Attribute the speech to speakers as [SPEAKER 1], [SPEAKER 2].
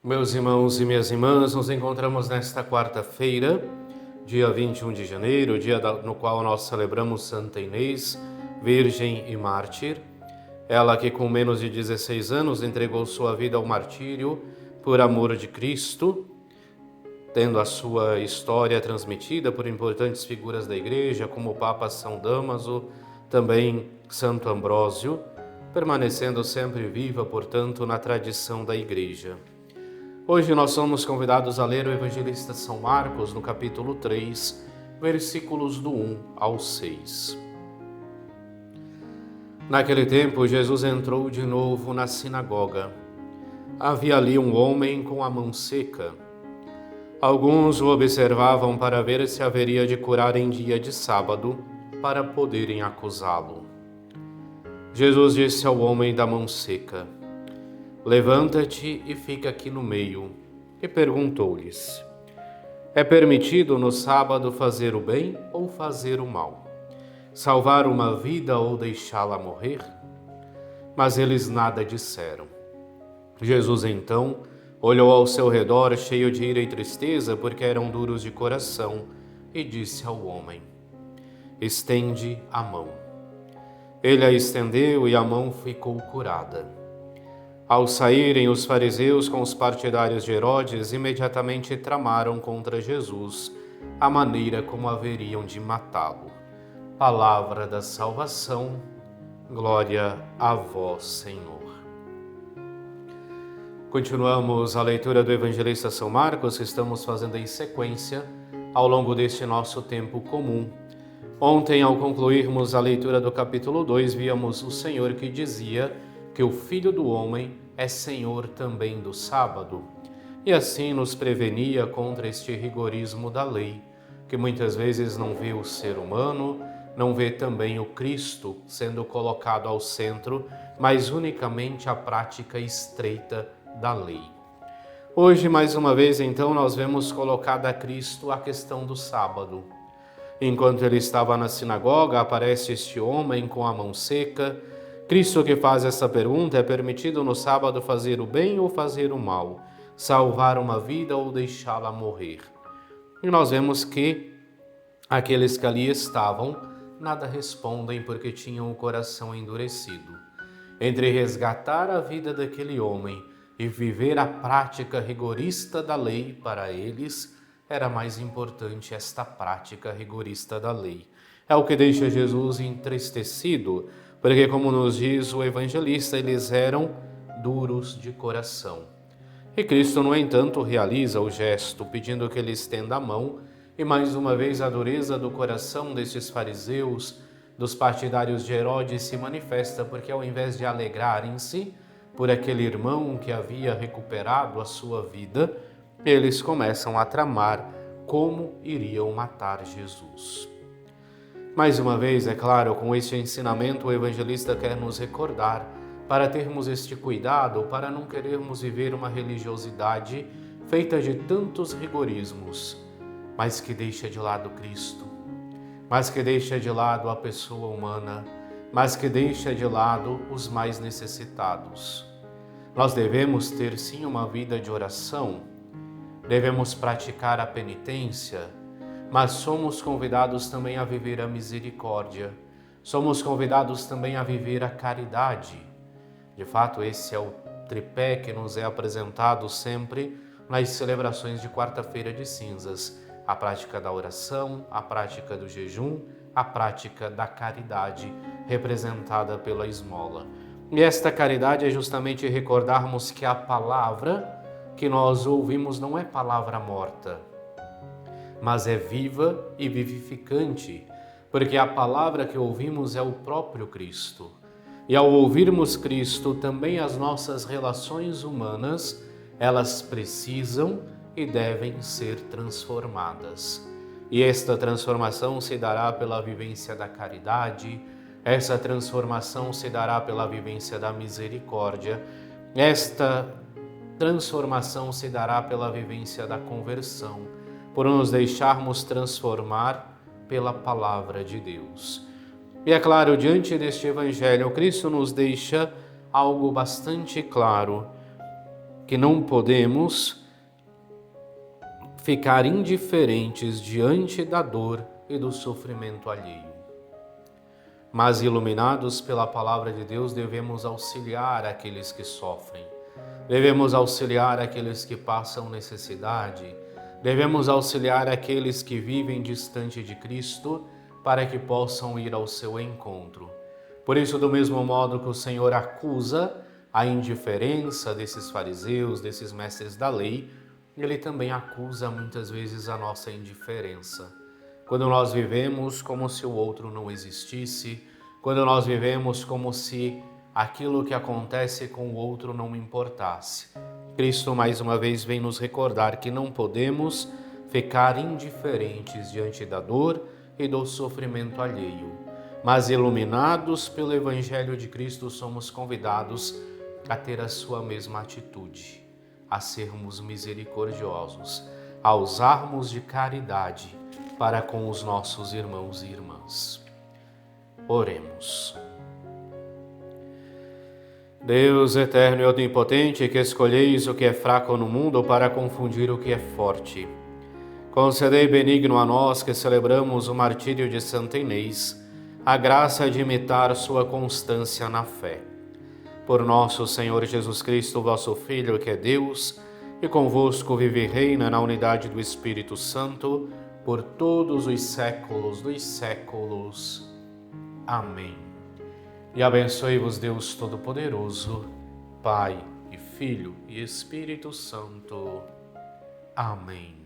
[SPEAKER 1] Meus irmãos e minhas irmãs, nos encontramos nesta quarta-feira, dia 21 de janeiro, no qual nós celebramos Santa Inês, Virgem e Mártir. Ela que com menos de 16 anos entregou sua vida ao martírio por amor de Cristo, tendo a sua história transmitida por importantes figuras da Igreja, como o Papa São Damaso, também Santo Ambrósio, permanecendo sempre viva, portanto, na tradição da Igreja. Hoje nós somos convidados a ler o Evangelista São Marcos, no capítulo 3, versículos do 1 ao 6. Naquele tempo, Jesus entrou de novo na sinagoga. Havia ali um homem com a mão seca. Alguns o observavam para ver se haveria de curar em dia de sábado, para poderem acusá-lo. Jesus disse ao homem da mão seca: "Levanta-te e fica aqui no meio." E perguntou-lhes: "É permitido no sábado fazer o bem ou fazer o mal? Salvar uma vida ou deixá-la morrer?" Mas eles nada disseram. Jesus então olhou ao seu redor, cheio de ira e tristeza, porque eram duros de coração, e disse ao homem: "Estende a mão." Ele a estendeu e a mão ficou curada. Ao saírem, os fariseus com os partidários de Herodes imediatamente tramaram contra Jesus a maneira como haveriam de matá-lo. Palavra da salvação, glória a vós, Senhor. Continuamos a leitura do Evangelista São Marcos, que estamos fazendo em sequência ao longo deste nosso tempo comum. Ontem, ao concluirmos a leitura do capítulo 2, víamos o Senhor que dizia que o Filho do Homem é Senhor também do sábado, e assim nos prevenia contra este rigorismo da lei, que muitas vezes não vê o ser humano, não vê também o Cristo sendo colocado ao centro, mas unicamente a prática estreita da lei. Hoje, mais uma vez, então, nós vemos colocada a Cristo a questão do sábado. Enquanto ele estava na sinagoga, aparece este homem com a mão seca. Cristo que faz essa pergunta: é permitido no sábado fazer o bem ou fazer o mal? Salvar uma vida ou deixá-la morrer? E nós vemos que aqueles que ali estavam nada respondem, porque tinham o coração endurecido. Entre resgatar a vida daquele homem e viver a prática rigorista da lei, para eles era mais importante esta prática rigorista da lei. É o que deixa Jesus entristecido, porque, como nos diz o evangelista, eles eram duros de coração. E Cristo, no entanto, realiza o gesto, pedindo que ele estenda a mão, e mais uma vez a dureza do coração destes fariseus, dos partidários de Herodes, se manifesta, porque ao invés de alegrarem-se por aquele irmão que havia recuperado a sua vida, eles começam a tramar como iriam matar Jesus. Mais uma vez, é claro, com este ensinamento o evangelista quer nos recordar para termos este cuidado, para não querermos viver uma religiosidade feita de tantos rigorismos, mas que deixa de lado Cristo, mas que deixa de lado a pessoa humana, mas que deixa de lado os mais necessitados. Nós devemos ter sim uma vida de oração, devemos praticar a penitência, mas somos convidados também a viver a misericórdia, somos convidados também a viver a caridade. De fato, esse é o tripé que nos é apresentado sempre nas celebrações de quarta-feira de cinzas: a prática da oração, a prática do jejum, a prática da caridade, representada pela esmola. E esta caridade é justamente recordarmos que a palavra que nós ouvimos não é palavra morta, mas é viva e vivificante, porque a palavra que ouvimos é o próprio Cristo. E ao ouvirmos Cristo, também as nossas relações humanas, elas precisam e devem ser transformadas. E esta transformação se dará pela vivência da caridade, essa transformação se dará pela vivência da misericórdia, esta transformação se dará pela vivência da conversão, por nos deixarmos transformar pela palavra de Deus. E é claro, diante deste Evangelho, Cristo nos deixa algo bastante claro, que não podemos ficar indiferentes diante da dor e do sofrimento alheio. Mas, iluminados pela palavra de Deus, devemos auxiliar aqueles que sofrem, devemos auxiliar aqueles que passam necessidade, devemos auxiliar aqueles que vivem distante de Cristo para que possam ir ao seu encontro. Por isso, do mesmo modo que o Senhor acusa a indiferença desses fariseus, desses mestres da lei, Ele também acusa muitas vezes a nossa indiferença. Quando nós vivemos como se o outro não existisse, quando nós vivemos como se aquilo que acontece com o outro não importasse. Cristo mais uma vez vem nos recordar que não podemos ficar indiferentes diante da dor e do sofrimento alheio. Mas iluminados pelo Evangelho de Cristo, somos convidados a ter a sua mesma atitude, a sermos misericordiosos, a usarmos de caridade para com os nossos irmãos e irmãs. Oremos. Deus eterno e onipotente, que escolheis o que é fraco no mundo para confundir o que é forte, concedei benigno a nós que celebramos o martírio de Santa Inês, a graça de imitar sua constância na fé. Por nosso Senhor Jesus Cristo, vosso Filho, que é Deus, e convosco vive e reina na unidade do Espírito Santo, por todos os séculos dos séculos. Amém. E abençoe-vos Deus Todo-Poderoso, Pai e Filho e Espírito Santo. Amém.